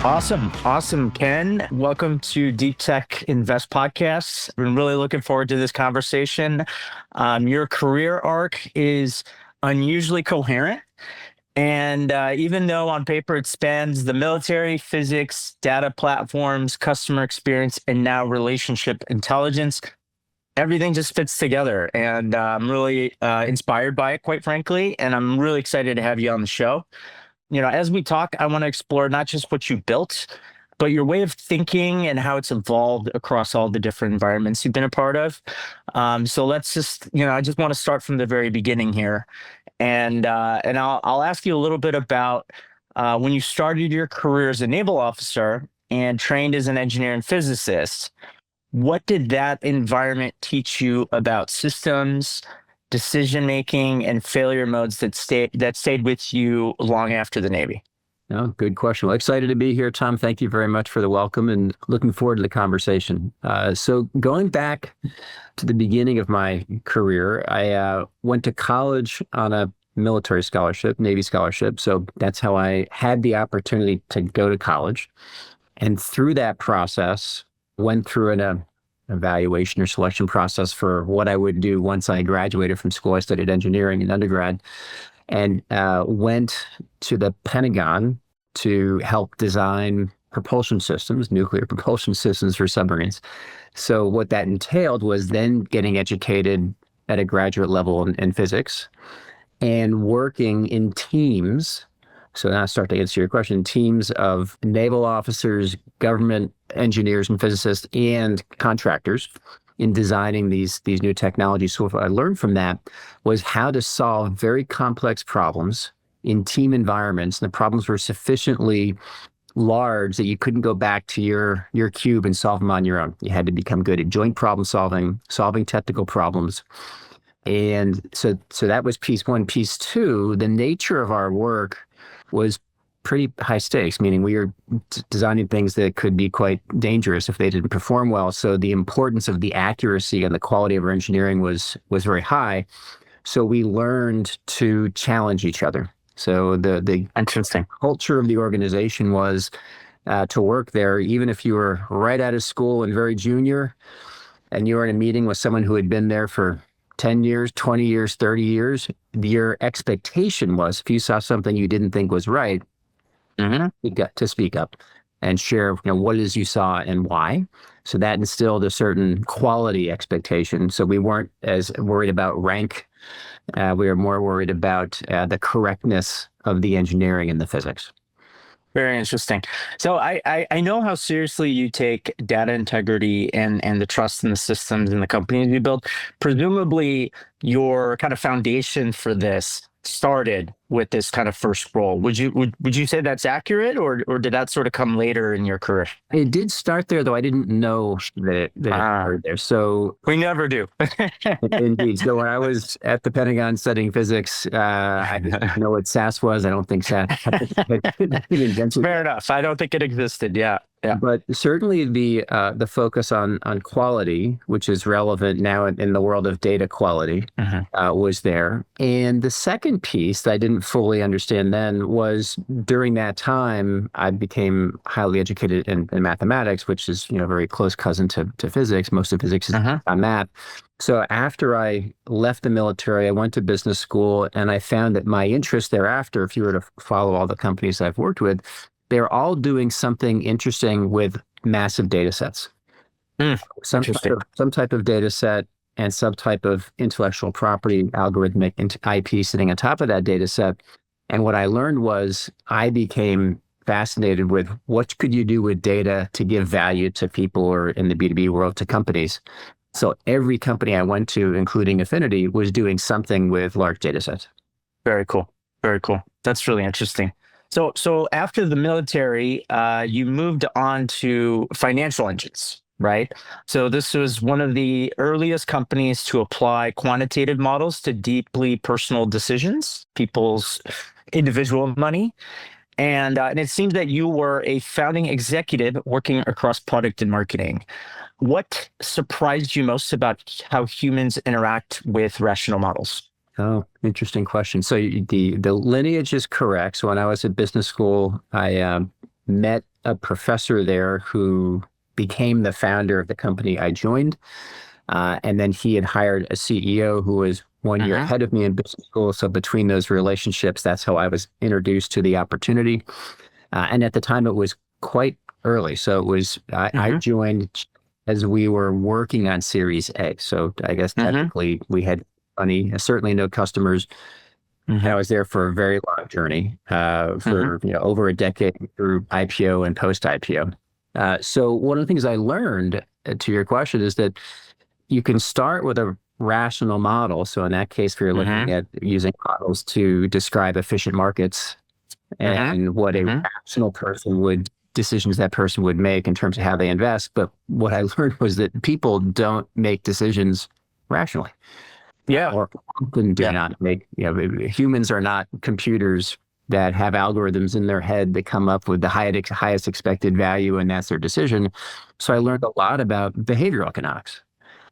Awesome. Awesome, Ken. Welcome to Deep Tech Invest Podcast. I've been really looking forward to this conversation. Your career arc is unusually coherent. And even though on paper it spans the military, physics, data platforms, customer experience, and now relationship intelligence, everything just fits together. And I'm really inspired by it, quite frankly. And I'm really excited to have you on the show. As we talk, I want to explore not just what you built, but your way of thinking and how it's evolved across all the different environments you've been a part of. So let's just, I just want to start from the very beginning here. And I'll ask you a little bit about when you started your career as a naval officer and trained as an engineer and physicist. What did that environment teach you about systems, decision making, and failure modes that stayed with you long after the Navy? Oh, good question. Well, excited to be here, Tom. Thank you very much for the welcome and looking forward to the conversation. So going back to the beginning of my career, I went to college on a military scholarship, Navy scholarship. So that's how I had the opportunity to go to college. And through that process, went through an evaluation or selection process for what I would do once I graduated from school. I studied engineering in undergrad and went to the Pentagon to help design propulsion systems, nuclear propulsion systems for submarines. So what that entailed was then getting educated at a graduate level in physics and working in teams. So now I start to answer your question, teams of naval officers, government engineers and physicists, and contractors in designing these new technologies. So what I learned from that was how to solve very complex problems in team environments. And the problems were sufficiently large that you couldn't go back to your cube and solve them on your own. You had to become good at joint problem solving technical problems. And so that was piece one. Piece two, the nature of our work was pretty high stakes, meaning we were designing things that could be quite dangerous if they didn't perform well. So the importance of the accuracy and the quality of our engineering was very high. So we learned to challenge each other. So the Interesting culture of the organization was to work there, even if you were right out of school and very junior, and you were in a meeting with someone who had been there for 10 years, 20 years, 30 years, your expectation was if you saw something you didn't think was right, you got to speak up and share what it is you saw and why. So that instilled a certain quality expectation. So we weren't as worried about rank. We were more worried about the correctness of the engineering and the physics. Very interesting. So I know how seriously you take data integrity and the trust in the systems and the companies you build. Presumably, your kind of foundation for this started with this kind of first role. Would you say that's accurate, or did that sort of come later in your career? It did start there, though I didn't know that it started there. So we never do. Indeed. So when I was at the Pentagon studying physics, I didn't know what SaaS was. I don't think SaaS. Fair enough. I don't think it existed. Yeah. But certainly the focus on quality, which is relevant now in the world of data quality, was there. And the second piece that I didn't fully understand then was during that time, I became highly educated in mathematics, which is a very close cousin to physics. Most of physics is on math. So after I left the military, I went to business school, and I found that my interest thereafter, if you were to follow all the companies I've worked with, they're all doing something interesting with massive data sets. Some type of data set and some type of intellectual property, algorithmic IP sitting on top of that data set. And what I learned was I became fascinated with what could you do with data to give value to people, or in the B2B world, to companies. So every company I went to, including Affinity, was doing something with large data sets. Very cool. Very cool. That's really interesting. So after the military, you moved on to financial engines, right? So this was one of the earliest companies to apply quantitative models to deeply personal decisions, people's individual money. And it seems that you were a founding executive working across product and marketing. What surprised you most about how humans interact with rational models? Oh, interesting question. So the lineage is correct. So when I was at business school, I met a professor there who became the founder of the company I joined. And then he had hired a CEO who was 1 year Mm-hmm. ahead of me in business school. So between those relationships, that's how I was introduced to the opportunity. And at the time, it was quite early. So it was, I Mm-hmm. joined as we were working on Series A. So I guess Mm-hmm. technically we had money, certainly no customers. And I Mm-hmm. was there for a very long journey, Mm-hmm. for over a decade through IPO and post IPO. So one of the things I learned, to your question, is that you can start with a rational model. So in that case, if you're looking Mm-hmm. at using models to describe efficient markets and what a Mm-hmm. rational person would decisions that person would make in terms of how they invest. But what I learned was that people don't make decisions rationally, Yeah. or often do Yeah. not make, humans are not computers that have algorithms in their head that come up with the highest expected value, and that's their decision. So I learned a lot about behavioral economics.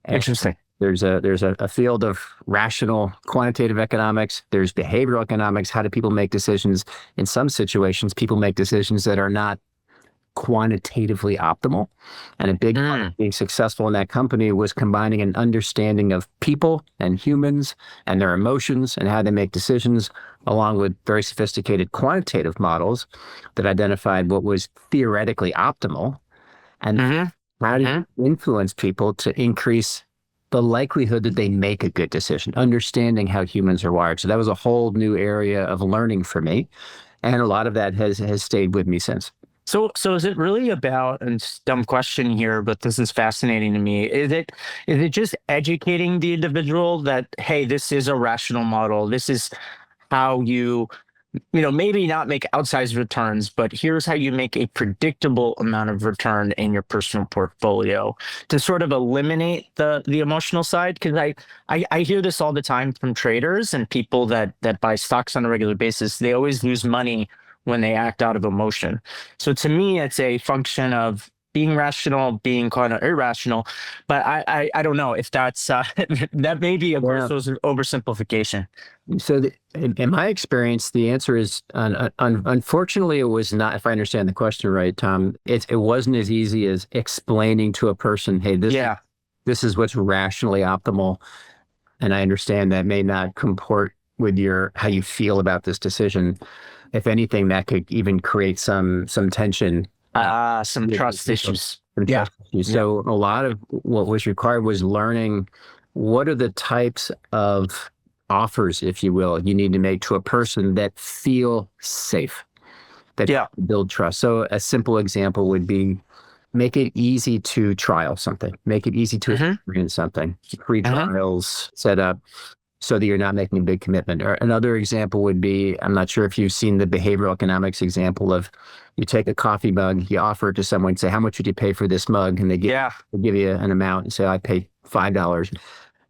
And Interesting. there's a field of rational quantitative economics. There's behavioral economics. How do people make decisions? In some situations, people make decisions that are not quantitatively optimal. And a big part Mm. of being successful in that company was combining an understanding of people and humans and their emotions and how they make decisions, along with very sophisticated quantitative models that identified what was theoretically optimal. And Mm-hmm. how do Mm-hmm. you influence people to increase the likelihood that they make a good decision, understanding how humans are wired? So that was a whole new area of learning for me. And a lot of that has stayed with me since. So is it really about, and it's a dumb question here, but this is fascinating to me. Is it just educating the individual that, hey, this is a rational model. This is how maybe not make outsized returns, but here's how you make a predictable amount of return in your personal portfolio to sort of eliminate the emotional side. Because I hear this all the time from traders and people that buy stocks on a regular basis. They always lose money when they act out of emotion. So to me, it's a function of being rational, being kind of irrational. But I don't know if that's that may be a gross Yeah. oversimplification. So in my experience, the answer is unfortunately, it was not, if I understand the question right, Tom, it wasn't as easy as explaining to a person, hey, Yeah. this is what's rationally optimal. And I understand that may not comport with how you feel about this decision. If anything, that could even create some tension. Some With trust people, issues. some Yeah. trust issues. Yeah. So a lot of what was required was learning what are the types of offers, if you will, you need to make to a person that feel safe, that Yeah. build trust. So a simple example would be make it easy to trial something, make it easy to Hmm. experience something, free Hmm. trials set up so that you're not making a big commitment. Or another example would be, I'm not sure if you've seen the behavioral economics example of you take a coffee mug, you offer it to someone, say, how much would you pay for this mug? And Yeah. they give you an amount and say, I pay $5.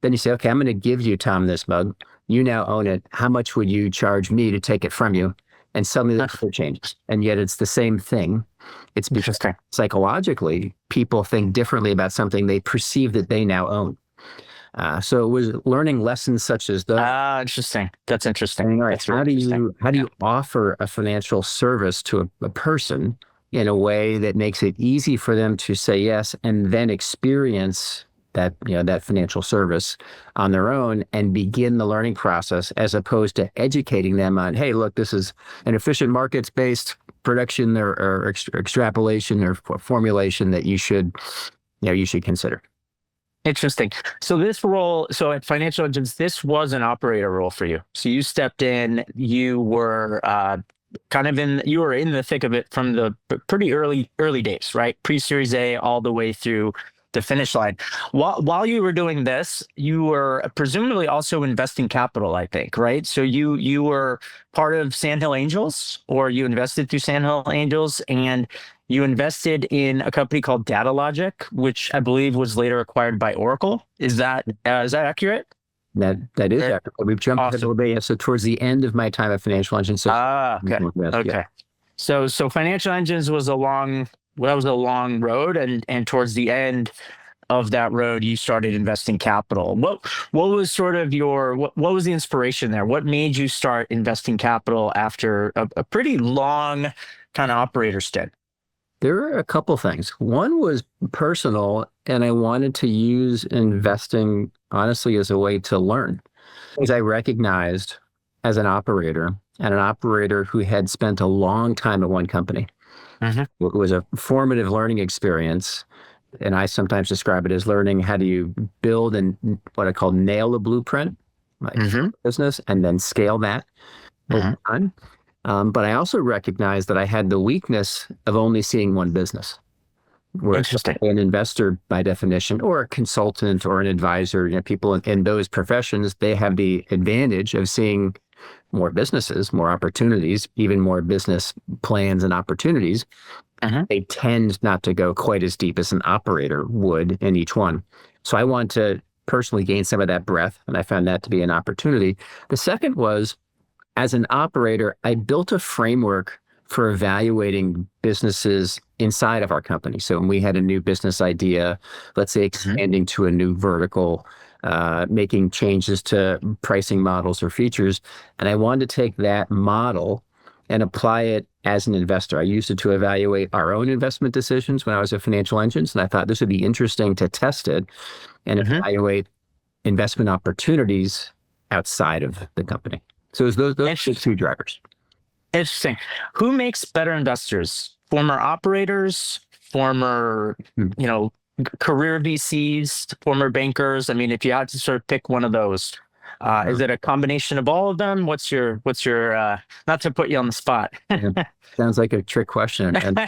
Then you say, okay, I'm going to give you, Tom, this mug. You now own it. How much would you charge me to take it from you? And suddenly the picture changes. And yet it's the same thing. It's because Interesting. psychologically, people think differently about something they perceive that they now own. So it was learning lessons such as those. Interesting. That's interesting. Saying, all right, That's very interesting. how do Yeah. you offer a financial service to a person in a way that makes it easy for them to say yes and then experience that financial service on their own and begin the learning process, as opposed to educating them on, hey, look, this is an efficient markets based production or extrapolation or formulation that you should consider. Interesting. So this role, so at Financial Engines, this was an operator role for you. So you stepped in, you were you were in the thick of it from the pretty early days, right? Pre-Series A all the way through the finish line. While you were doing this, you were presumably also investing capital, I think, right? So you were part of Sandhill Angels, or you invested through Sandhill Angels, and you invested in a company called Data Logic, which I believe was later acquired by Oracle. Is that accurate? That is That- accurate. We've jumped ahead a Awesome. little bit. Yeah, so towards the end of my time at Financial Engine, so Okay. yeah. Okay. So Financial Engines was a long road, and towards the end of that road, you started investing capital. What was sort of what was the inspiration there? What made you start investing capital after a pretty long kind of operators did? There were a couple things. One was personal, and I wanted to use investing honestly as a way to learn. Because I recognized as an operator and an operator who had spent a long time at one company, Hmm. it was a formative learning experience. And I sometimes describe it as learning how do you build and what I call nail a blueprint, like Hmm. business, and then scale that over Hmm. time. But I also recognized that I had the weakness of only seeing one business. Whereas Interesting. an investor, by definition, or a consultant or an advisor, people in those professions, they have the advantage of seeing more businesses, more opportunities, even more business plans and opportunities. Hmm. They tend not to go quite as deep as an operator would in each one. So I want to personally gain some of that breadth, and I found that to be an opportunity. The second was, as an operator, I built a framework for evaluating businesses inside of our company. So when we had a new business idea, let's say Hmm. expanding to a new vertical, making changes to pricing models or features, and I wanted to take that model and apply it as an investor. I used it to evaluate our own investment decisions when I was at Financial Engines, and I thought this would be interesting to test it and Hmm. evaluate investment opportunities outside of the company. So it's those two drivers. Interesting. Who makes better investors? Former operators, former, Hmm. career VCs, former bankers. I mean, if you had to sort of pick one of those, is it a combination of all of them? What's your, not to put you on the spot. Yeah. Sounds like a trick question. And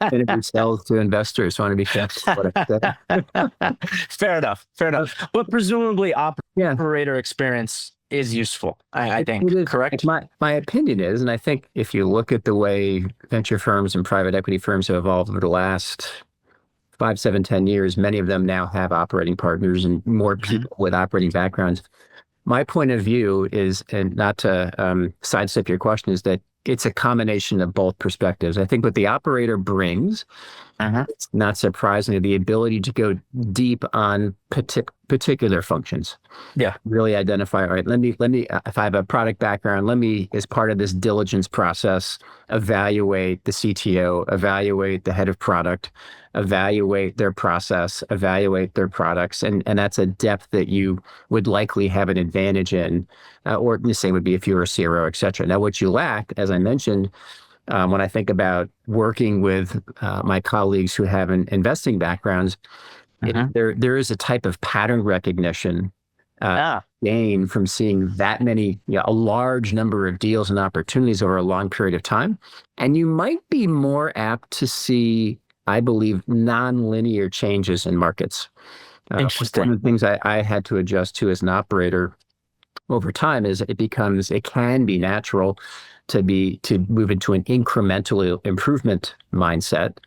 Affinity sells to investors. So I want to be careful what I say. Fair enough. Fair Uh, enough. But presumably yeah, operator experience is useful, I think, it is. Like correct? my opinion is, and I think if you look at the way venture firms and private equity firms have evolved over the last 5, 7, 10 years, many of them now have operating partners and more Hmm. people with operating backgrounds. My point of view is, and not to sidestep your question, is that it's a combination of both perspectives. I think what the operator brings, Hmm. it's not surprisingly, the ability to go deep on particular functions. Yeah. Really identify, all right, if I have a product background, let me, as part of this diligence process, evaluate the CTO, evaluate the head of product, evaluate their process, evaluate their products. And that's a depth that you would likely have an advantage in, or the same would be if you were a CRO, et cetera. Now, what you lack, as I mentioned, when I think about working with my colleagues who have investing backgrounds, Hmm. there is a type of pattern recognition Ah, gain from seeing that many, a large number of deals and opportunities over a long period of time. And you might be more apt to see, I believe, nonlinear changes in markets. One interesting. of the things I had to adjust to as an operator over time is it can be natural to move into an incremental improvement mindset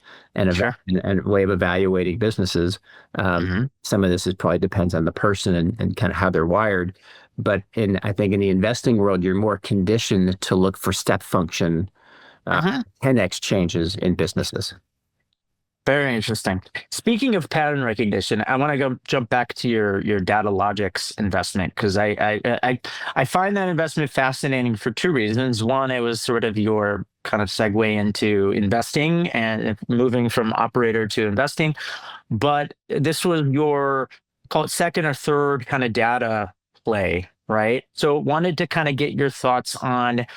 Sure. and a way of evaluating businesses. Hmm. Some of this is probably depends on the person and kind of how they're wired. But I think in the investing world, you're more conditioned to look for step function, uh, Hmm. 10x changes in businesses. Very interesting. Speaking of pattern recognition, I want to go jump back to your data logics investment because I find that investment fascinating for two reasons. One, it was sort of your kind of segue into investing and moving from operator to investing, but this was your, call it, second or third kind of data play, right? So wanted to kind of get your thoughts on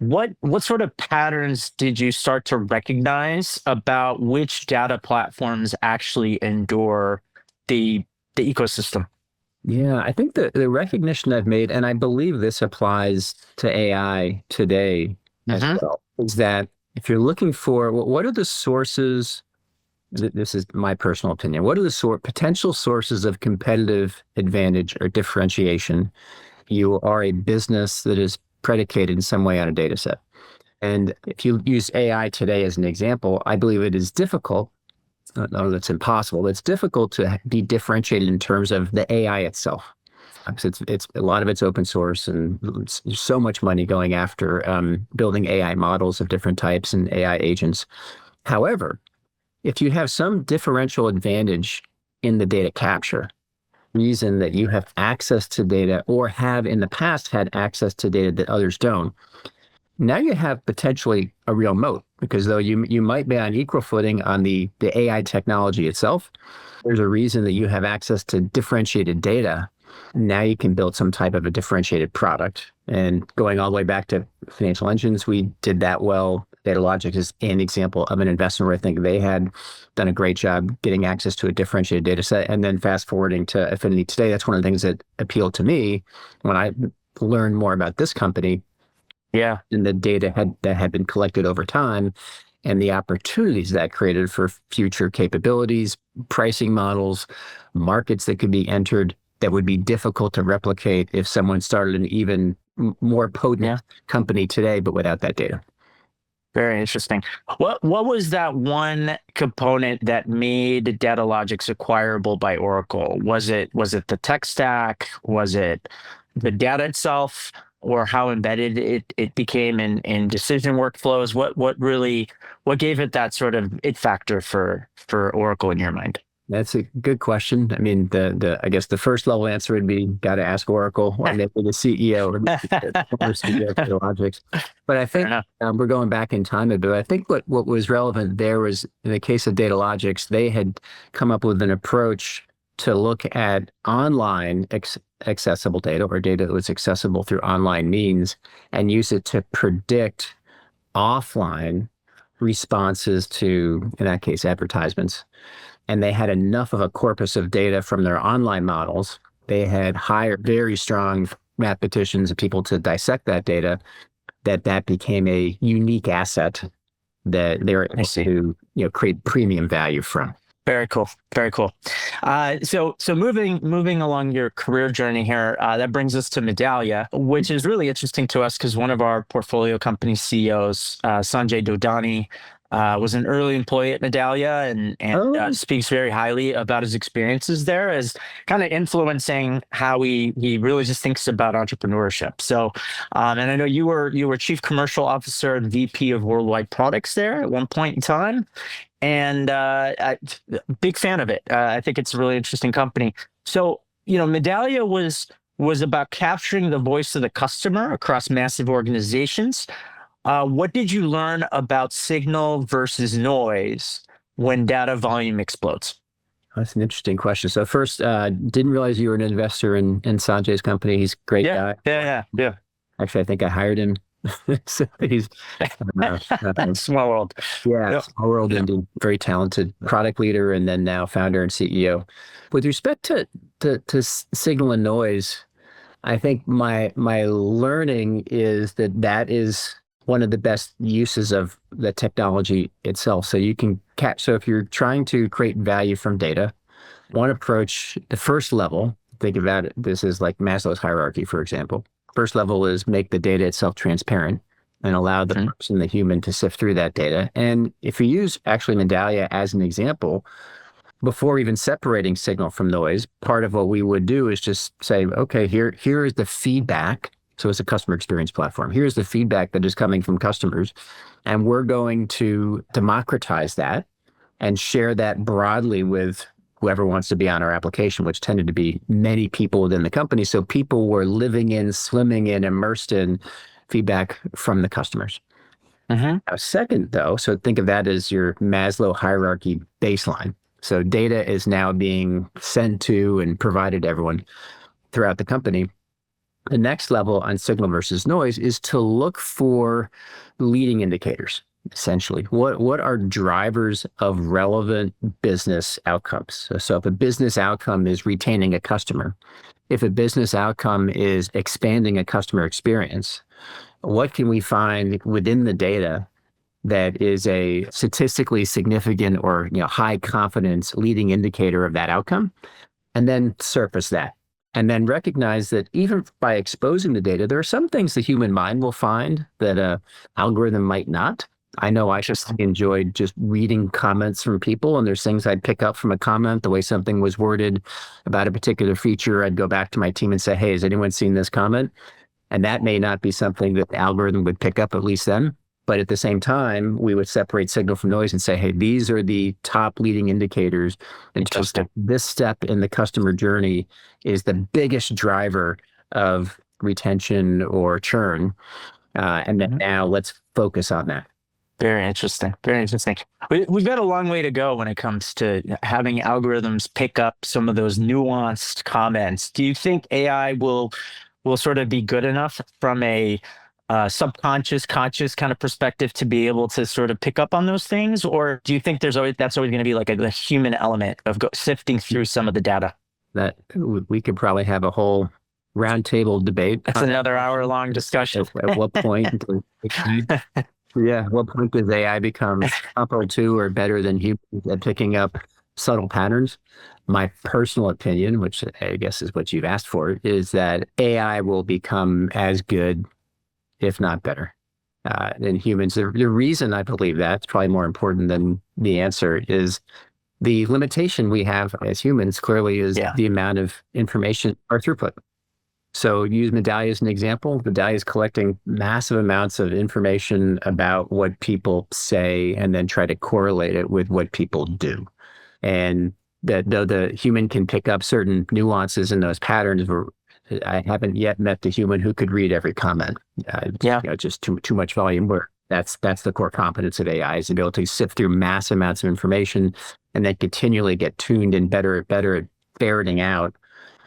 what sort of patterns did you start to recognize about which data platforms actually endure the the ecosystem? Yeah, I think the recognition I've made, and I believe this applies to AI today as Hmm. well, is that if you're looking for what are the sources, this is my personal opinion, what are the potential sources of competitive advantage or differentiation? You are a business that is predicated in some way on a data set. And if you use AI today as an example, I believe it is difficult. No, that's impossible. It's difficult to be differentiated in terms of the AI itself. It's a lot of it's open source, and there's so much money going after building AI models of different types and AI agents. However, if you have some differential advantage in the data capture, reason that you have access to data or have in the past had access to data that others don't, now you have potentially a real moat, because though you might be on equal footing on the AI technology itself, there's a reason that you have access to differentiated data. Now you can build some type of a differentiated product. And going all the way back to financial engines, we did that well. Datalogic is an example of an investment where I think they had done a great job getting access to a differentiated data set. And then fast forwarding to Affinity today, that's one of the things that appealed to me when I learned more about this company. Yeah. And the data that had been collected over time, and the opportunities that created for future capabilities, pricing models, markets that could be entered that would be difficult to replicate if someone started an even more potent company today, but without that data. Very interesting. What was that one component that made Datalogics acquirable by Oracle? Was it the tech stack? Was it the data itself, or how embedded it became in decision workflows? What gave it that sort of it factor for Oracle in your mind? That's a good question. I mean, I guess the first level answer would be got to ask Oracle, or maybe the CEO or the former CEO of Datalogics. But I think we're going back in time a bit. I think what was relevant there was, in the case of Datalogics, they had come up with an approach to look at online accessible data, or data that was accessible through online means, and use it to predict offline responses to, in that case, advertisements. And they had enough of a corpus of data from their online models. They had very strong mathematicians and people to dissect that data, that became a unique asset that they were able to create premium value from. Very cool. Very cool. So moving along your career journey here, that brings us to Medallia, which is really interesting to us because one of our portfolio company CEOs, Sanjay Dodani, was an early employee at Medallia and speaks very highly about his experiences there as kind of influencing how he really just thinks about entrepreneurship. So, and I know you were Chief Commercial Officer and VP of Worldwide Products there at one point in time. And big fan of it. I think it's a really interesting company. So, Medallia was about capturing the voice of the customer across massive organizations. What did you learn about signal versus noise when data volume explodes? That's an interesting question. So first, didn't realize you were an investor in Sanjay's company. He's a great guy. Yeah. Actually, I think I hired him. So he's small world. Yeah, small world indeed. Very talented product leader, and then now founder and CEO. With respect to signal and noise, I think my learning is that is one of the best uses of the technology itself. So you can so if you're trying to create value from data, one approach, the first level, think about it, this is like Maslow's hierarchy, for example. First level is make the data itself transparent and allow the person, the human, to sift through that data. And if you use actually Medallia as an example, before even separating signal from noise, part of what we would do is just say, okay, here is the feedback. So it's a customer experience platform. Here's the feedback that is coming from customers. And we're going to democratize that and share that broadly with whoever wants to be on our application, which tended to be many people within the company. So people were living in, swimming in, immersed in feedback from the customers. Now, second, though, so think of that as your Maslow hierarchy baseline. So data is now being sent to and provided to everyone throughout the company. The next level on signal versus noise is to look for leading indicators. Essentially, what are drivers of relevant business outcomes? So if a business outcome is retaining a customer, if a business outcome is expanding a customer experience, what can we find within the data that is a statistically significant or high confidence leading indicator of that outcome? And then surface that. And then recognize that even by exposing the data, there are some things the human mind will find that an algorithm might not. I know I just enjoyed just reading comments from people, and there's things I'd pick up from a comment, the way something was worded about a particular feature. I'd go back to my team and say, hey, has anyone seen this comment? And that may not be something that the algorithm would pick up, at least then. But at the same time, we would separate signal from noise and say, hey, these are the top leading indicators. Interesting. This step in the customer journey is the biggest driver of retention or churn. And then now let's focus on that. Very interesting. Very interesting. We've got a long way to go when it comes to having algorithms pick up some of those nuanced comments. Do you think AI will sort of be good enough from a subconscious, conscious kind of perspective to be able to sort of pick up on those things, or do you think that's always going to be like a human element of sifting through some of the data? That we could probably have a whole roundtable debate. That's another hour-long discussion. At what point? Yeah, at what point does AI become comparable to or better than humans at picking up subtle patterns? My personal opinion, which I guess is what you've asked for, is that AI will become as good, if not better, than humans. The reason I believe that's probably more important than the answer is the limitation we have as humans clearly is the amount of information or throughput. So use Medallia as an example. Medallia is collecting massive amounts of information about what people say and then try to correlate it with what people do. And that though the human can pick up certain nuances in those patterns, I haven't yet met the human who could read every comment. Just too much volume. Where that's the core competence of AI, is to be able to sift through massive amounts of information and then continually get tuned and better at ferreting out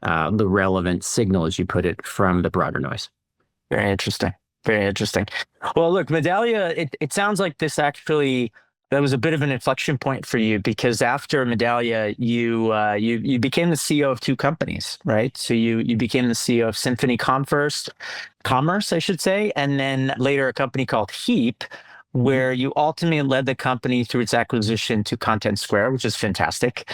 the relevant signal, as you put it, from the broader noise. Very interesting. Very interesting. Well, look, Medallia, it sounds like that was a bit of an inflection point for you, because after Medallia, you became the CEO of two companies, right? So you became the CEO of Symphony Commerce, I should say, and then later a company called Heap, where you ultimately led the company through its acquisition to Content Square, which is fantastic.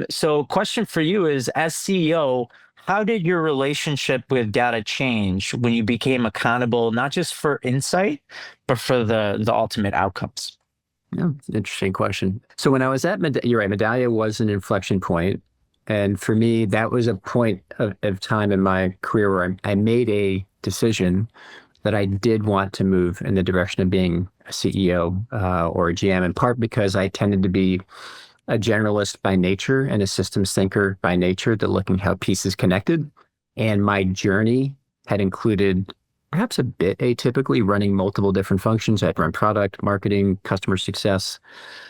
So question for you is, as CEO, how did your relationship with data change when you became accountable, not just for insight, but for the ultimate outcomes? Yeah, it's an interesting question. So when I was at you're right, Medallia was an inflection point. And for me, that was a point of time in my career where I made a decision that I did want to move in the direction of being a CEO or a GM, in part because I tended to be a generalist by nature and a systems thinker by nature, that looking how pieces connected. And my journey had included, perhaps a bit atypically, running multiple different functions. I'd run product, marketing, customer success,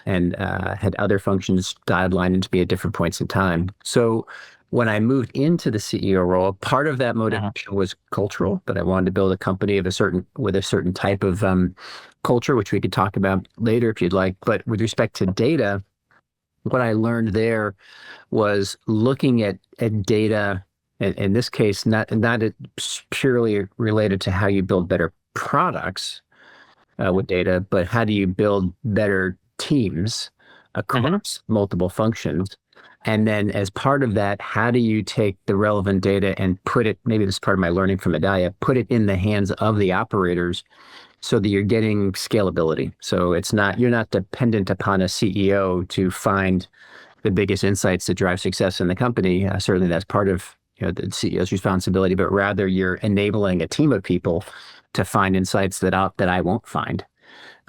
and had other functions dotted line into me at different points in time. So when I moved into the CEO role, part of that motivation was cultural, that I wanted to build a company with a certain type of culture, which we could talk about later if you'd like. But with respect to data, what I learned there was looking at data, in this case, not purely related to how you build better products with data, but how do you build better teams across multiple functions. And then as part of that, how do you take the relevant data and put it, maybe this is part of my learning from Medallia, put it in the hands of the operators so that you're getting scalability. So you're not dependent upon a CEO to find the biggest insights that drive success in the company. Certainly that's part of the CEO's responsibility, but rather you're enabling a team of people to find insights that I won't find.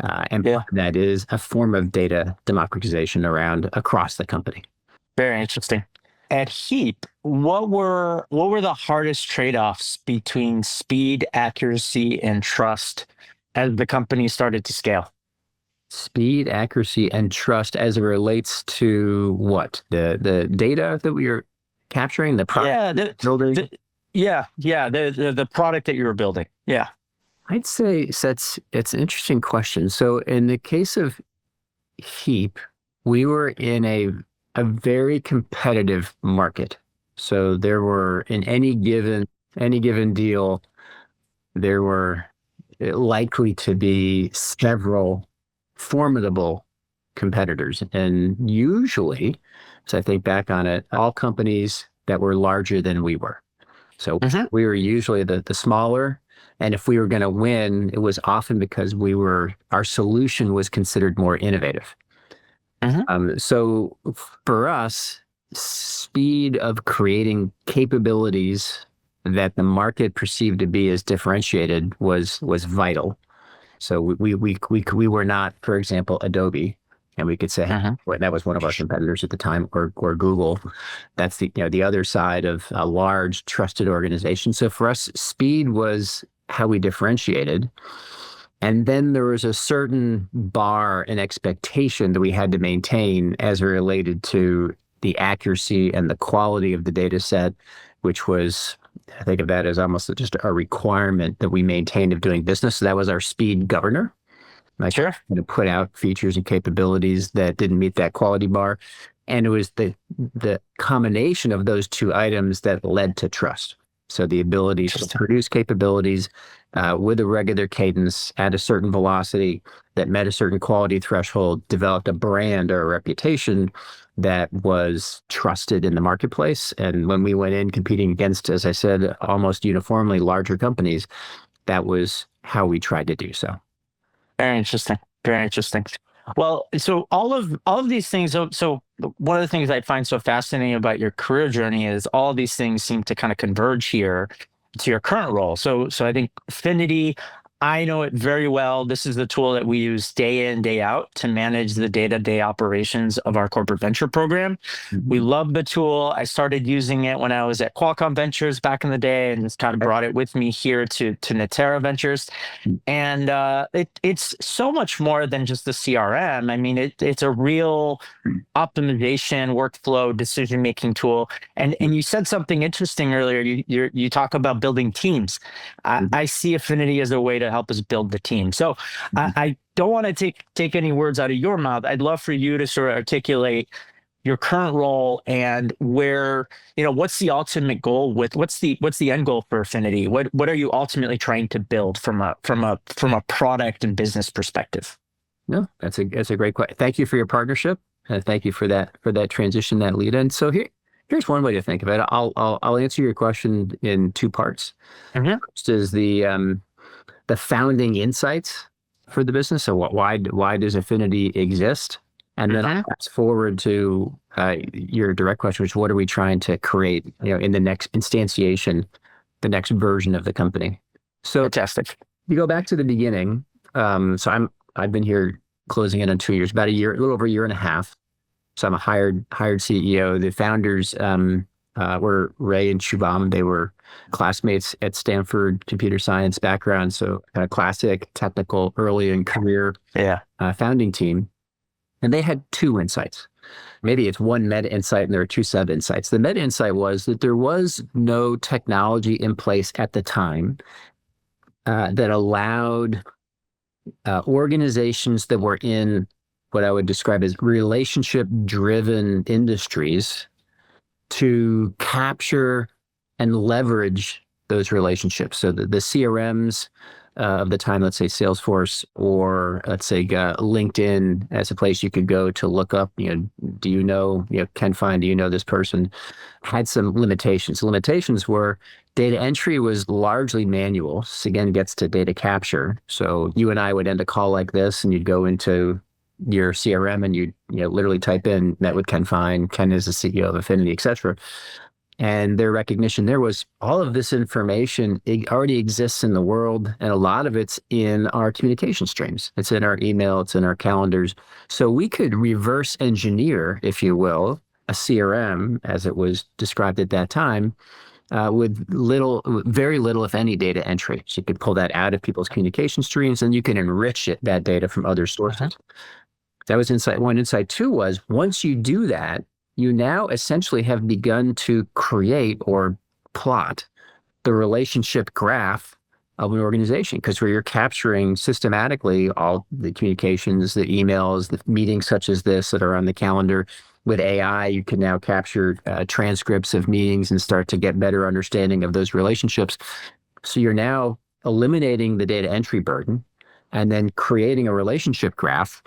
That is a form of data democratization across the company. Very interesting. At Heap, what were the hardest trade-offs between speed, accuracy, and trust as the company started to scale? Speed, accuracy, and trust as it relates to what? The data that we are capturing, the product building? The product that you were building. Yeah. I'd say it's an interesting question. So in the case of Heap, we were in a very competitive market. So there were, in any given deal, there were likely to be several formidable competitors. And usually, as I think back on it, all companies that were larger than we were. So we were usually the smaller. And if we were going to win, it was often because our solution was considered more innovative. So for us, speed of creating capabilities that the market perceived to be as differentiated was vital. So we were not, for example, Adobe, and we could say that was one of our competitors at the time, or Google. That's the other side of a large trusted organization. So for us, speed was how we differentiated. And then there was a certain bar and expectation that we had to maintain as it related to the accuracy and the quality of the data set, which was, I think of that as almost just a requirement that we maintained of doing business. So that was our speed governor. Like, Sure. to put out features and capabilities that didn't meet that quality bar. And it was the combination of those two items that led to trust. So the ability to produce capabilities with a regular cadence at a certain velocity that met a certain quality threshold, developed a brand or a reputation that was trusted in the marketplace. And when we went in competing against, as I said, almost uniformly larger companies, that was how we tried to do so. Very interesting. Very interesting. Well, so all of these things. So one of the things I find so fascinating about your career journey is all of these things seem to kind of converge here to your current role. So I think Affinity, I know it very well. This is the tool that we use day in, day out to manage the day-to-day operations of our corporate venture program. We love the tool. I started using it when I was at Qualcomm Ventures back in the day, and just kind of brought it with me here to Natera Ventures. And it's so much more than just the CRM. I mean, it's a real optimization, workflow, decision-making tool. And you said something interesting earlier. You talk about building teams. I see Affinity as a way to help us build the team. So I don't want to take any words out of your mouth. I'd love for you to sort of articulate your current role and where, what's the ultimate goal what's the end goal for Affinity? What are you ultimately trying to build from a product and business perspective? No, that's a great question. Thank you for your partnership. Thank you for that transition, that lead in. So here's one way to think of it. I'll answer your question in two parts. Mm-hmm. First is the founding insights for the business. So why does Affinity exist? And then I'll fast forward to your direct question, which is what are we trying to create, in the next instantiation, the next version of the company. So Fantastic. You go back to the beginning. I've been here closing in on 2 years, about a little over a year and a half. So I'm a hired CEO. The founders were Ray and Shubham. They were classmates at Stanford, computer science background. So kind of classic technical early in career founding team. And they had two insights. Maybe it's one meta insight and there are two sub insights. The meta insight was that there was no technology in place at the time that allowed organizations that were in what I would describe as relationship-driven industries to capture and leverage those relationships. So the CRMs of the time, let's say Salesforce, or let's say LinkedIn as a place you could go to look up, do you know Ken Fine, do you know this person, had some limitations. The limitations were data entry was largely manual. This again gets to data capture. So you and I would end a call like this and you'd go into your CRM and you'd literally type in, met with Ken Fine, Ken is the CEO of Affinity, et cetera. And their recognition there was all of this information, it already exists in the world, and a lot of it's in our communication streams. It's in our email, it's in our calendars. So we could reverse engineer, if you will, a CRM, as it was described at that time, with very little, if any, data entry. So you could pull that out of people's communication streams, and you can enrich that data from other sources. That was insight one. Insight two was, once you do that, you now essentially have begun to create or plot the relationship graph of an organization, because where you're capturing systematically all the communications, the emails, the meetings such as this that are on the calendar. With AI, you can now capture transcripts of meetings and start to get better understanding of those relationships. So you're now eliminating the data entry burden and then creating a relationship graph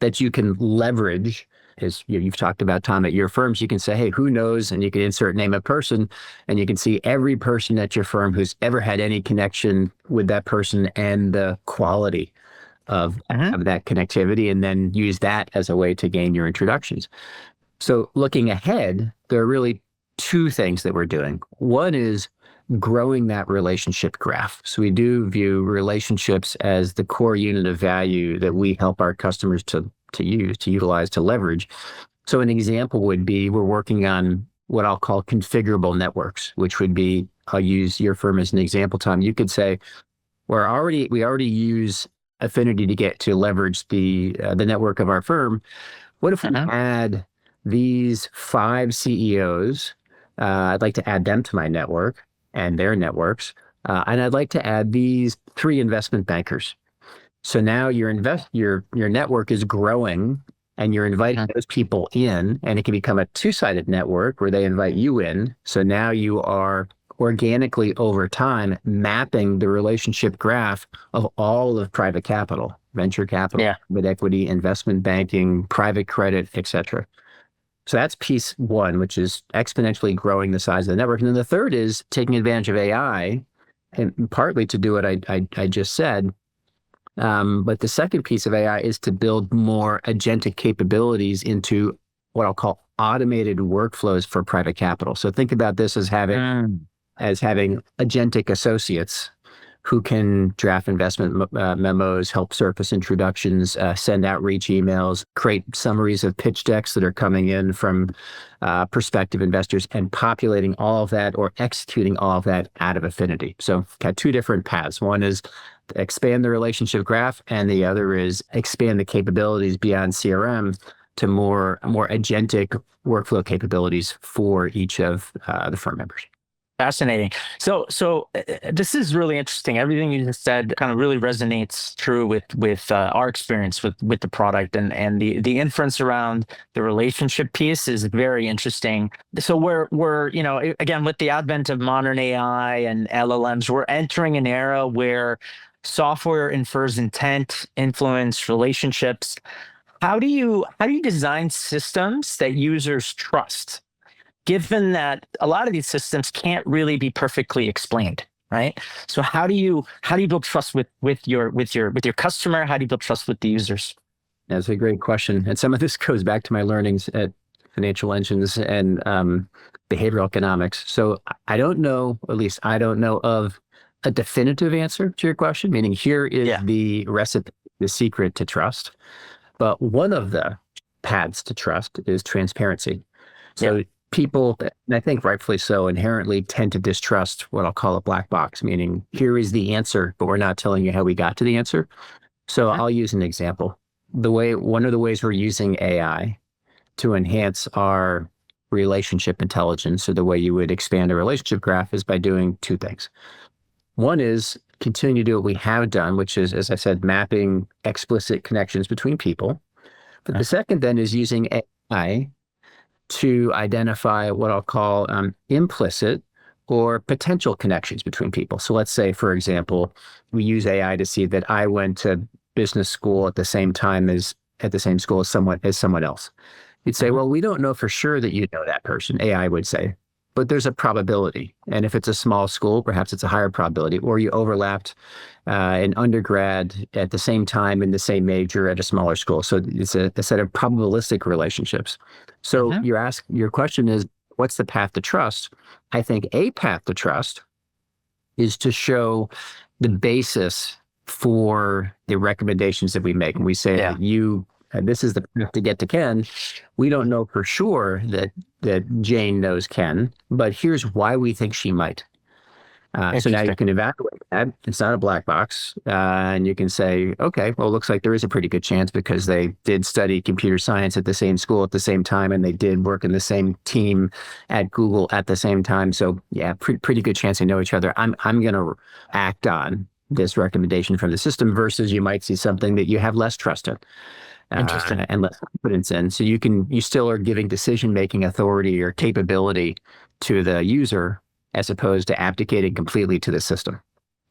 that you can leverage. As you've talked about, Tom, at your firms, you can say, hey, who knows? And you can insert name of person, and you can see every person at your firm who's ever had any connection with that person and the quality of that connectivity, and then use that as a way to gain your introductions. So looking ahead, there are really two things that we're doing. One is growing that relationship graph. So we do view relationships as the core unit of value that we help our customers to use, to utilize, to leverage. So an example would be we're working on what I'll call configurable networks, which would be, I'll use your firm as an example, Tom. You could say, we already use Affinity to get to leverage the network of our firm. What if we add these 5 CEOs? I'd like to add them to my network and their networks. And I'd like to add these 3 investment bankers. So now your network is growing and you're inviting those people in, and it can become a 2-sided network where they invite you in. So now you are organically over time mapping the relationship graph of all of private capital, venture capital, private equity, investment banking, private credit, et cetera. So that's piece 1, which is exponentially growing the size of the network. And then the third is taking advantage of AI, and partly to do what I just said. But the second piece of AI is to build more agentic capabilities into what I'll call automated workflows for private capital. So think about this as having agentic associates who can draft investment memos, help surface introductions, send outreach emails, create summaries of pitch decks that are coming in from prospective investors, and populating all of that or executing all of that out of Affinity. So got 2 different paths. One is expand the relationship graph, and the other is expand the capabilities beyond CRM to more agentic workflow capabilities for each of the firm members. Fascinating. So this is really interesting. Everything you just said kind of really resonates true with our experience with the product, and the inference around the relationship piece is very interesting. So we're again, with the advent of modern AI and LLMs, we're entering an era where software infers intent, influence, relationships. How do you design systems that users trust, given that a lot of these systems can't really be perfectly explained, right? So how do you build trust with your customer? How do you build trust with the users? That's a great question. And some of this goes back to my learnings at Financial Engines and behavioral economics. So I don't know, at least I don't know of a definitive answer to your question, meaning here is the recipe, the secret to trust. But one of the paths to trust is transparency. So people, and I think rightfully so, inherently tend to distrust what I'll call a black box, meaning here is the answer, but we're not telling you how we got to the answer. So I'll use an example. One of the ways we're using AI to enhance our relationship intelligence, or the way you would expand a relationship graph, is by doing 2 things. One is continue to do what we have done, which is, as I said, mapping explicit connections between people. But the second then is using AI to identify what I'll call implicit or potential connections between people. So let's say, for example, we use AI to see that I went to business school at the same school as someone else. You'd say, well, we don't know for sure that you know that person, AI would say, but there's a probability. And if it's a small school, perhaps it's a higher probability, or you overlapped in undergrad at the same time in the same major at a smaller school. So it's a set of probabilistic relationships. So your question is, what's the path to trust? I think a path to trust is to show the basis for the recommendations that we make. And we say that this is the path to get to Ken. We don't know for sure that Jane knows Ken, but here's why we think she might. So now you can evaluate that. It's not a black box. And you can say, okay, well, it looks like there is a pretty good chance because they did study computer science at the same school at the same time, and they did work in the same team at Google at the same time. So yeah, pretty good chance they know each other. I'm going to act on this recommendation from the system, versus you might see something that you have less trust in. Interesting. And less confidence in. So you still are giving decision-making authority or capability to the user, as opposed to abdicating completely to the system.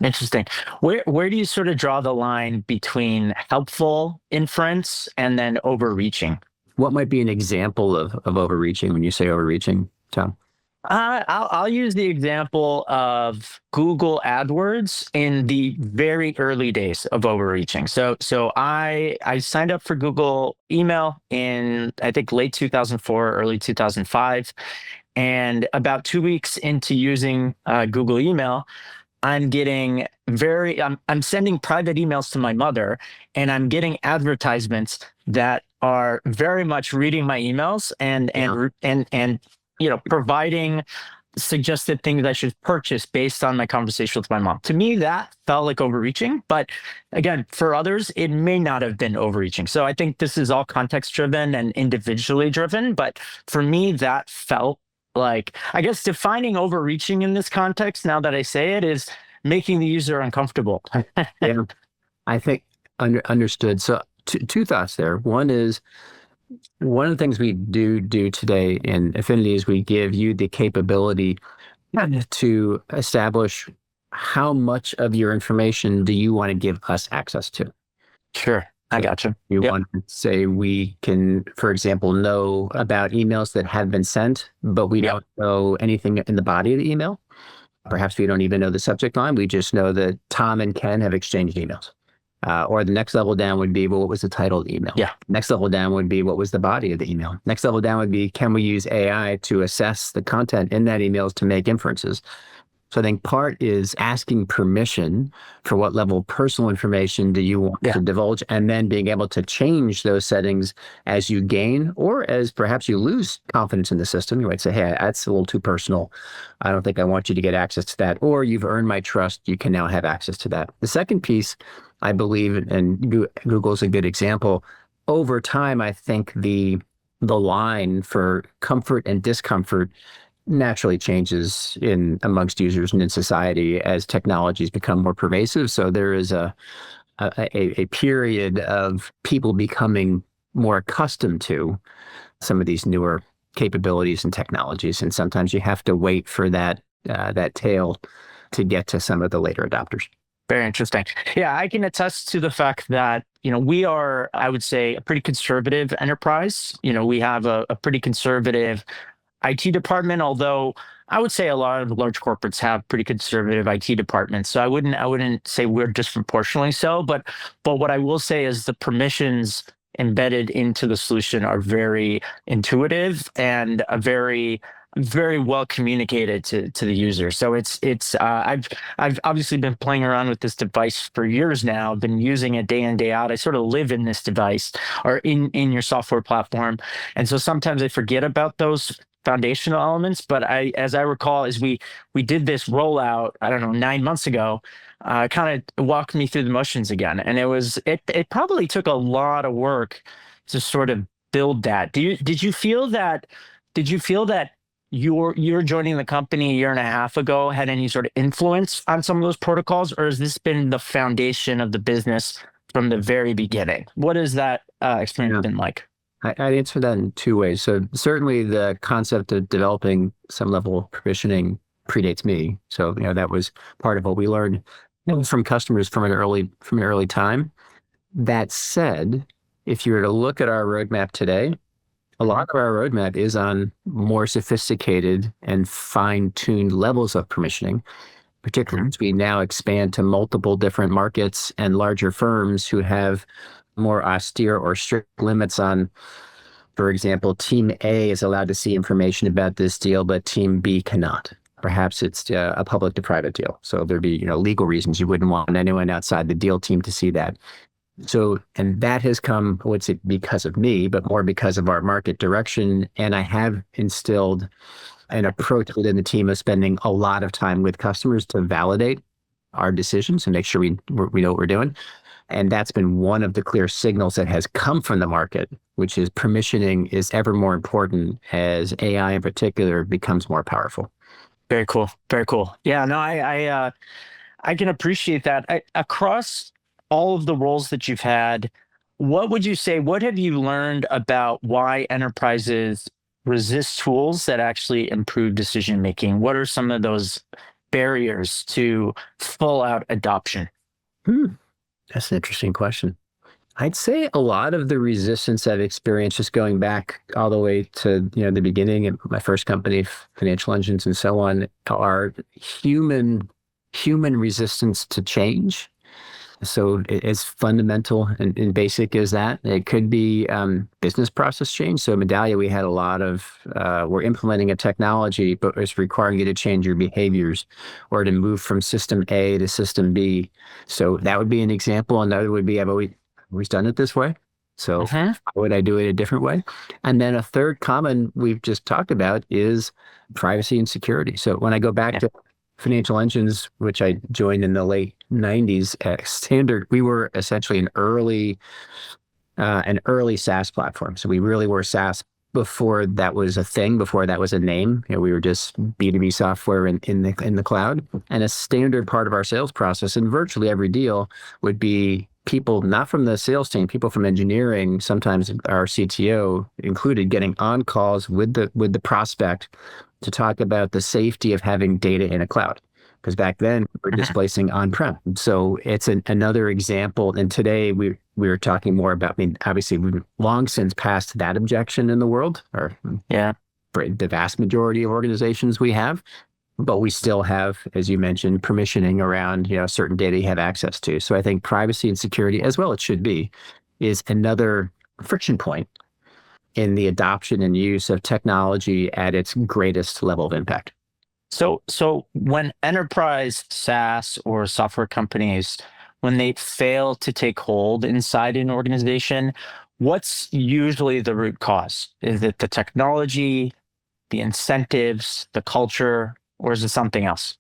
Interesting. Where do you sort of draw the line between helpful inference and then overreaching? What might be an example of overreaching when you say overreaching, Tom? I'll use the example of Google AdWords in the very early days of overreaching. So I signed up for Google email in, I think, late 2004, early 2005. And about 2 weeks into using Google email, I'm sending private emails to my mother, and I'm getting advertisements that are very much reading my emails and providing suggested things I should purchase based on my conversation with my mom. To me, that felt like overreaching. But again, for others, it may not have been overreaching. So I think this is all context driven and individually driven. But for me, that felt like, I guess defining overreaching in this context, now that I say it, is making the user uncomfortable. Yeah, I think understood. So two thoughts there. One is, one of the things we do today in Affinity is we give you the capability to establish how much of your information do you want to give us access to. Sure. I gotcha. You Yep. want to say we can, for example, know about emails that have been sent, but we Yep. don't know anything in the body of the email. Perhaps we don't even know the subject line. We just know that Tom and Ken have exchanged emails. Or the next level down would be, well, what was the title of the email? Yeah. Next level down would be, what was the body of the email? Next level down would be, can we use AI to assess the content in that email to make inferences? So I think part is asking permission for what level of personal information do you want to divulge, and then being able to change those settings as you gain or as perhaps you lose confidence in the system. You might say, hey, that's a little too personal. I don't think I want you to get access to that. Or you've earned my trust. You can now have access to that. The second piece, I believe, and Google's a good example, over time, I think the line for comfort and discomfort naturally changes in amongst users and in society as technologies become more pervasive. So there is a period of people becoming more accustomed to some of these newer capabilities and technologies, and sometimes you have to wait for that tail to get to some of the later adopters. Very interesting. Yeah, I can attest to the fact that, we are, I would say, a pretty conservative enterprise. We have a pretty conservative IT department, although I would say a lot of large corporates have pretty conservative IT departments. So I wouldn't say we're disproportionately so, but what I will say is the permissions embedded into the solution are very intuitive and very very well communicated to the user. So I've obviously been playing around with this device for years now. I've been using it day in, day out. I sort of live in this device or in your software platform. And so sometimes I forget about those foundational elements, but as I recall, as we did this rollout, I don't know, 9 months ago, kind of walked me through the motions again. And it probably took a lot of work to sort of build that. Did you feel that you're joining the company a year and a half ago had any sort of influence on some of those protocols, or has this been the foundation of the business from the very beginning? What has that experience been like? I'd answer that in two ways. So certainly the concept of developing some level of provisioning predates me. So that was part of what we learned from customers from an early time. That said, if you were to look at our roadmap today, a lot of our roadmap is on more sophisticated and fine-tuned levels of permissioning, particularly as we now expand to multiple different markets and larger firms who have more austere or strict limits on, for example, Team A is allowed to see information about this deal, but Team B cannot. Perhaps it's a public to private deal. So there'd be legal reasons you wouldn't want anyone outside the deal team to see that. So, and that has come, I would say, because of me, but more because of our market direction. And I have instilled an approach within the team of spending a lot of time with customers to validate our decisions and make sure we know what we're doing. And that's been one of the clear signals that has come from the market, which is permissioning is ever more important as AI in particular becomes more powerful. Very cool. Very cool. Yeah, no, I can appreciate that. Across all of the roles that you've had, what have you learned about why enterprises resist tools that actually improve decision making? What are some of those barriers to full out adoption? That's an interesting question. I'd say a lot of the resistance I've experienced, just going back all the way to the beginning of my first company, Financial Engines and so on, are human resistance to change. So it's fundamental and basic as that. It could be business process change. So Medallia, we had a lot of, we're implementing a technology, but it's requiring you to change your behaviors or to move from system A to system B. So that would be an example. Another would be, I've always done it this way. So Mhm. how would I do it a different way? And then a third common we've just talked about is privacy and security. So when I go back Yeah. to Financial Engines, which I joined in the late 90s at Standard, we were essentially an early SaaS platform. So we really were SaaS before that was a thing, before that was a name. We were just B2B software in the cloud. And a standard part of our sales process in virtually every deal would be people not from the sales team, people from engineering, sometimes our CTO included, getting on calls with the prospect to talk about the safety of having data in a cloud. Because back then we're Mhm. displacing on-prem. So it's another example. And today we were talking more about, I mean, obviously we've long since passed that objection in the world, or Yeah. for the vast majority of organizations we have, but we still have, as you mentioned, permissioning around, certain data you have access to. So I think privacy and security, as well it should be, is another friction point in the adoption and use of technology at its greatest level of impact. So when enterprise SaaS or software companies, when they fail to take hold inside an organization, what's usually the root cause? Is it the technology, the incentives, the culture, or is it something else?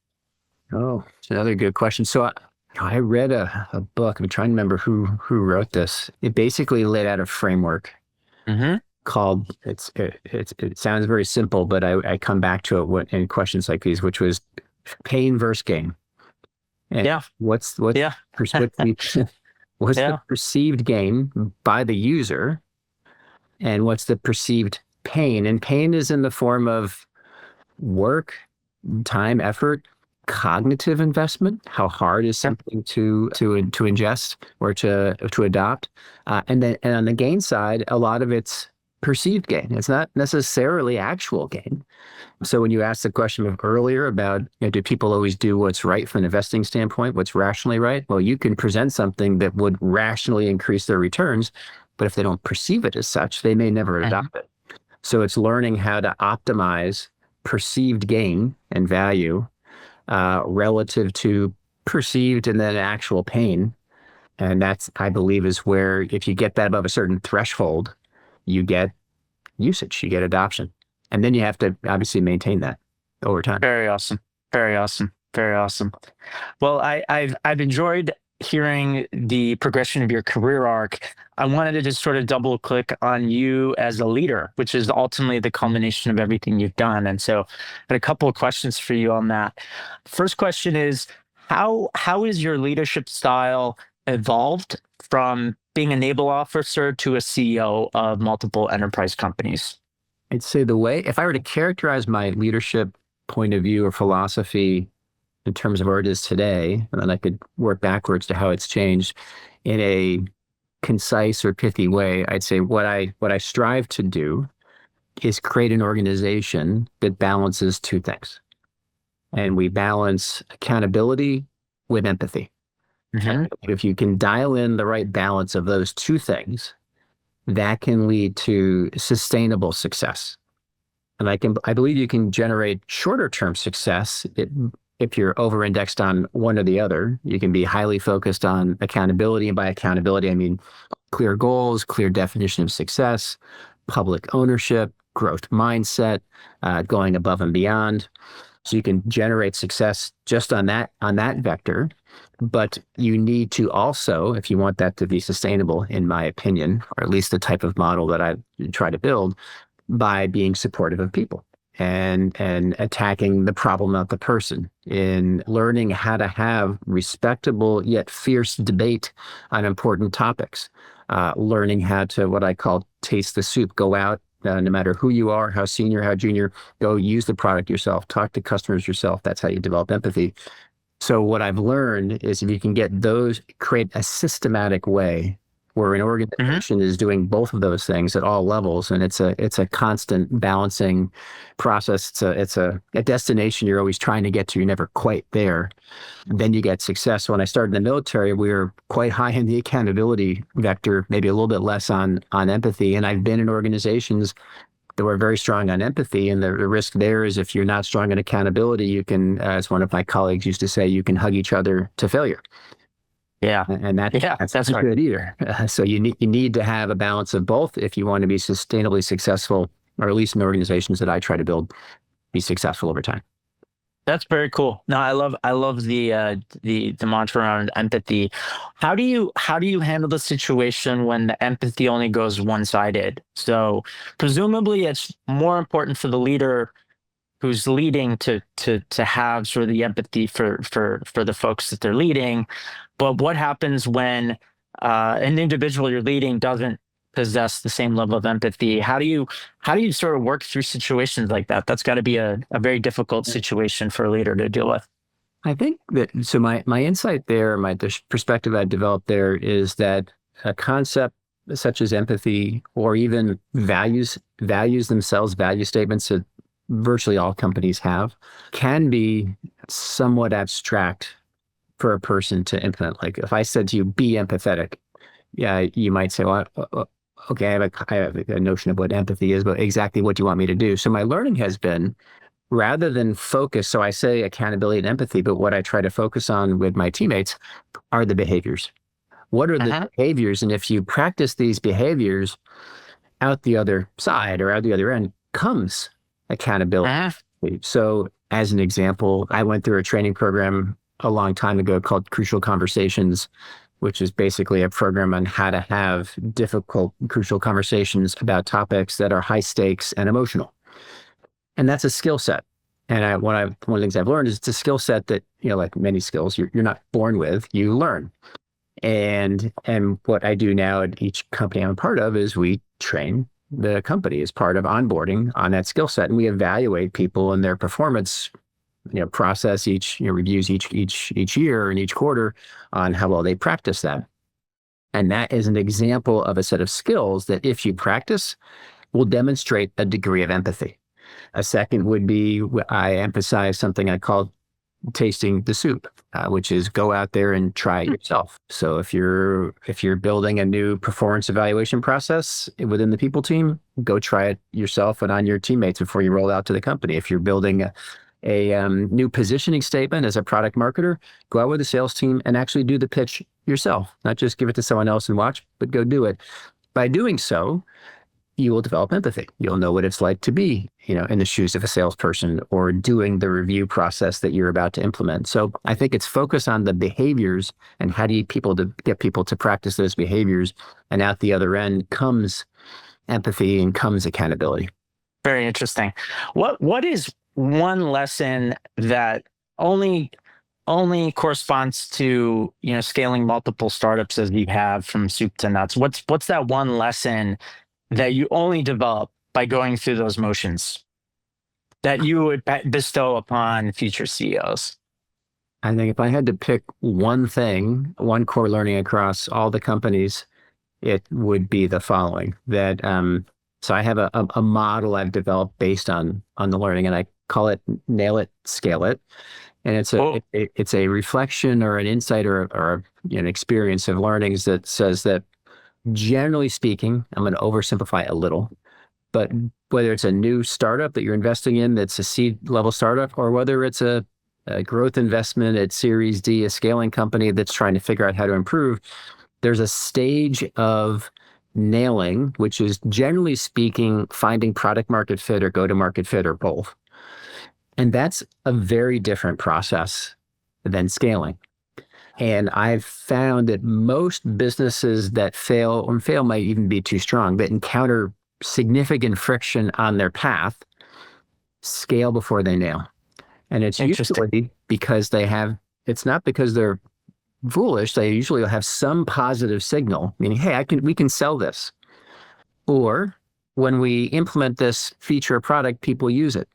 Oh, it's another good question. So I read a book. I'm trying to remember who wrote this. It basically laid out a framework Hmm. called it sounds very simple, but I come back to it in questions like these, which was pain versus gain. And Yeah. what's Yeah. what's the what's the Yeah. perceived gain by the user, and what's the perceived pain? And pain is in the form of work, time, effort, cognitive investment. How hard is Yeah. something to ingest or to adopt? And on the gain side, a lot of it's perceived gain. It's not necessarily actual gain. So when you asked the question of earlier about, do people always do what's right from an investing standpoint, what's rationally right? Well, you can present something that would rationally increase their returns, but if they don't perceive it as such, they may never Mhm. adopt it. So it's learning how to optimize perceived gain and value relative to perceived and then actual pain. And that's, I believe, is where if you get that above a certain threshold, you get usage, you get adoption. And then you have to obviously maintain that over time. Very awesome. Very awesome. Very awesome. Well, I've enjoyed hearing the progression of your career arc. I wanted to just sort of double click on you as a leader, which is ultimately the culmination of everything you've done. And so I had a couple of questions for you on that. First question is how is your leadership style evolved from being a naval officer to a CEO of multiple enterprise companies? I'd say the way, if I were to characterize my leadership point of view or philosophy in terms of where it is today, and then I could work backwards to how it's changed in a concise or pithy way, I'd say what I strive to do is create an organization that balances two things. And we balance accountability with empathy. Hmm. If you can dial in the right balance of those two things, that can lead to sustainable success. And I believe you can generate shorter term success if you're over indexed on one or the other. You can be highly focused on accountability. And by accountability, I mean clear goals, clear definition of success, public ownership, growth mindset, going above and beyond. So you can generate success just on that vector. But you need to also, if you want that to be sustainable, in my opinion, or at least the type of model that I try to build, by being supportive of people and attacking the problem, not the person, in learning how to have respectable yet fierce debate on important topics, learning how to, what I call, taste the soup, go out, no matter who you are, how senior, how junior, go use the product yourself, talk to customers yourself. That's how you develop empathy. So what I've learned is if you can get those, create a systematic way where an Hmm. organization is doing both of those things at all levels, and it's a constant balancing process. It's a destination you're always trying to get to. You're never quite there. Then you get success. So when I started in the military, we were quite high in the accountability vector, maybe a little bit less on empathy. And I've been in organizations that were very strong on empathy. And the risk there is if you're not strong on accountability, you can, as one of my colleagues used to say, you can hug each other to failure. Yeah. And Yeah. that's That's not right. good either. So you need to have a balance of both if you want to be sustainably successful, or at least in the organizations that I try to build, be successful over time. That's very cool. No, I love the mantra around empathy. How do you handle the situation when the empathy only goes one-sided? So presumably it's more important for the leader who's leading to have sort of the empathy for the folks that they're leading. But what happens when an individual you're leading doesn't possess the same level of empathy? How do you sort of work through situations like that? That's got to be a very difficult situation for a leader to deal with. I think that so my insight there, the perspective I developed there is that a concept such as empathy, or even values themselves, value statements that virtually all companies have, can be somewhat abstract for a person to implement. Like if I said to you, be empathetic, yeah, you might say, well, okay, I have a notion of what empathy is, but exactly what do you want me to do? So my learning has been, rather than focus, so I say accountability and empathy, but what I try to focus on with my teammates are the behaviors. What are the Uh-huh. behaviors? And if you practice these behaviors, out the other side or out the other end comes accountability. Uh-huh. So, as an example, I went through a training program a long time ago called Crucial Conversations, which is basically a program on how to have difficult, crucial conversations about topics that are high stakes and emotional. And that's a skill set. And one of the things I've learned is it's a skill set that, like many skills, you're not born with, you learn. And what I do now at each company I'm a part of is we train the company as part of onboarding on that skill set, and we evaluate people and their performance, process reviews each year and each quarter on how well they practice that. And that is an example of a set of skills that, if you practice, will demonstrate a degree of empathy. A second would be, I emphasize something I call tasting the soup, which is go out there and try it yourself. So if you're building a new performance evaluation process within the people team, go try it yourself and on your teammates before you roll out to the company. If you're building a new positioning statement as a product marketer, go out with the sales team and actually do the pitch yourself, not just give it to someone else and watch, but go do it. By doing so, you will develop empathy. You'll know what it's like to be, in the shoes of a salesperson or doing the review process that you're about to implement. So I think it's focus on the behaviors and how do you get people to practice those behaviors. And out the other end comes empathy and comes accountability. Very interesting. What is one lesson that only corresponds to scaling multiple startups as you have from soup to nuts? What's that one lesson that you only develop by going through those motions that you would bestow upon future CEOs? I think if I had to pick one thing, one core learning across all the companies, it would be the following. So I have a model I've developed based on the learning, and I call it nail it, scale it. And Oh, it's a reflection or an insight or an experience of learnings that says that, generally speaking, I'm going to oversimplify a little, but whether it's a new startup that you're investing in that's a seed level startup, or whether it's a growth investment at Series D, a scaling company that's trying to figure out how to improve, there's a stage of nailing, which is, generally speaking, finding product market fit or go to market fit or both. And that's a very different process than scaling. And I've found that most businesses that fail, or fail might even be too strong, that encounter significant friction on their path, scale before they nail. And it's interesting. usually because it's not because they're foolish. They usually will have some positive signal, meaning, hey, we can sell this. Or when we implement this feature or product, people use it.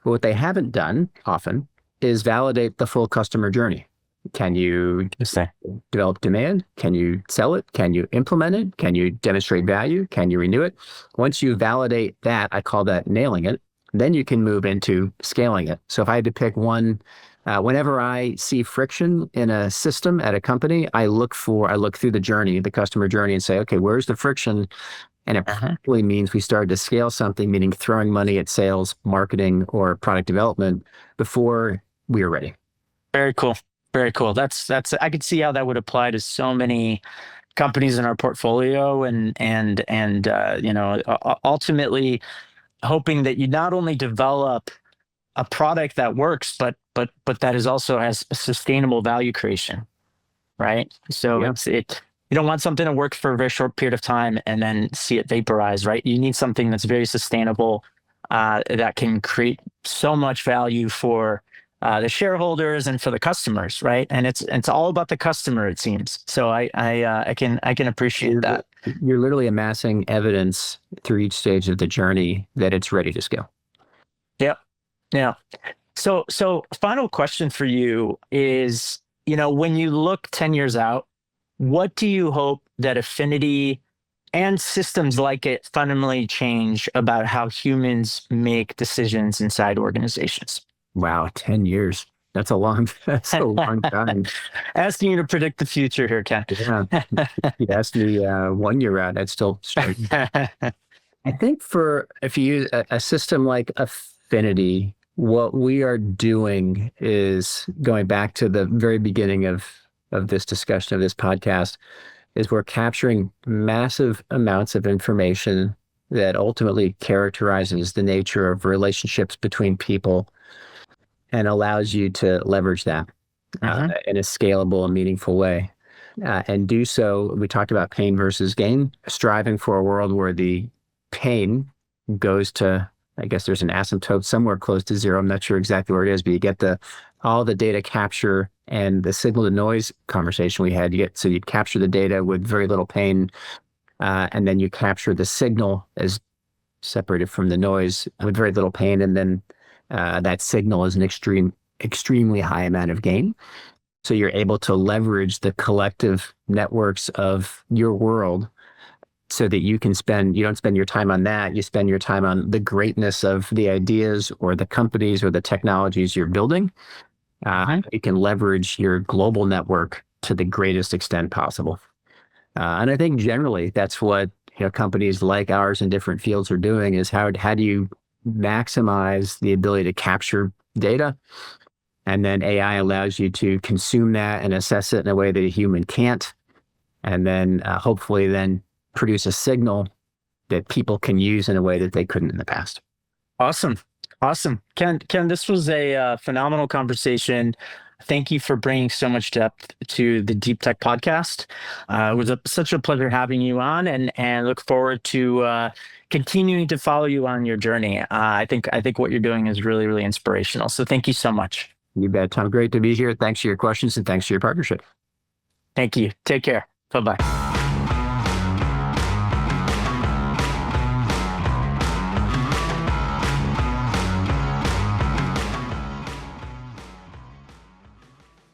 But what they haven't done often is validate the full customer journey. Can you Interesting. develop demand? Can you sell it? Can you implement it? Can you demonstrate value? Can you renew it? Once you validate that, I call that nailing it. Then you can move into scaling it. So if I had to pick one, whenever I see friction in a system at a company, I look through the journey, the customer journey, and say, okay, where's the friction? And it Uh-huh. probably means we started to scale something, meaning throwing money at sales, marketing, or product development before we were ready. Very cool. Very cool. That's I could see how that would apply to so many companies in our portfolio, and ultimately hoping that you not only develop a product that works, but that is also has a sustainable value creation, right? So Yeah. you don't want something to work for a very short period of time and then see it vaporize, right? You need something that's very sustainable, that can create so much value for the shareholders and for the customers, right? And it's all about the customer, it seems. So I can appreciate You're, that. you're literally amassing evidence through each stage of the journey that it's ready to scale. Yeah, yeah. So final question for you is, when you look 10 years out, what do you hope that Affinity and systems like it fundamentally change about how humans make decisions inside organizations? Wow, 10 years. That's a long time. Asking you to predict the future here, Ken. Yeah. If you asked me 1 year out, I'd still start. I think if you use a system like Affinity, what we are doing is going back to the very beginning of this discussion of this podcast, is we're capturing massive amounts of information that ultimately characterizes the nature of relationships between people and allows you to leverage that Mhm. in a scalable and meaningful way. And do so, we talked about pain versus gain, striving for a world where the pain goes to, I guess there's an asymptote somewhere close to zero. I'm not sure exactly where it is, but you get all the data capture and the signal to noise conversation we had. So you capture the data with very little pain, and then you capture the signal as separated from the noise with very little pain, and then that signal is an extremely high amount of gain. So you're able to leverage the collective networks of your world so that you don't spend your time on that. You spend your time on the greatness of the ideas or the companies or the technologies you're building. Mhm. You can leverage your global network to the greatest extent possible. And I think generally that's what companies like ours in different fields are doing, is how do you maximize the ability to capture data, and then AI allows you to consume that and assess it in a way that a human can't, and then hopefully then produce a signal that people can use in a way that they couldn't in the past. Awesome. Awesome. Ken, this was a phenomenal conversation. Thank you for bringing so much depth to the Deep Tech podcast. It was such a pleasure having you on, and look forward to continuing to follow you on your journey. I think what you're doing is really, really inspirational. So thank you so much. You bet, Tom. Great to be here. Thanks for your questions and thanks for your partnership. Thank you. Take care. Bye-bye.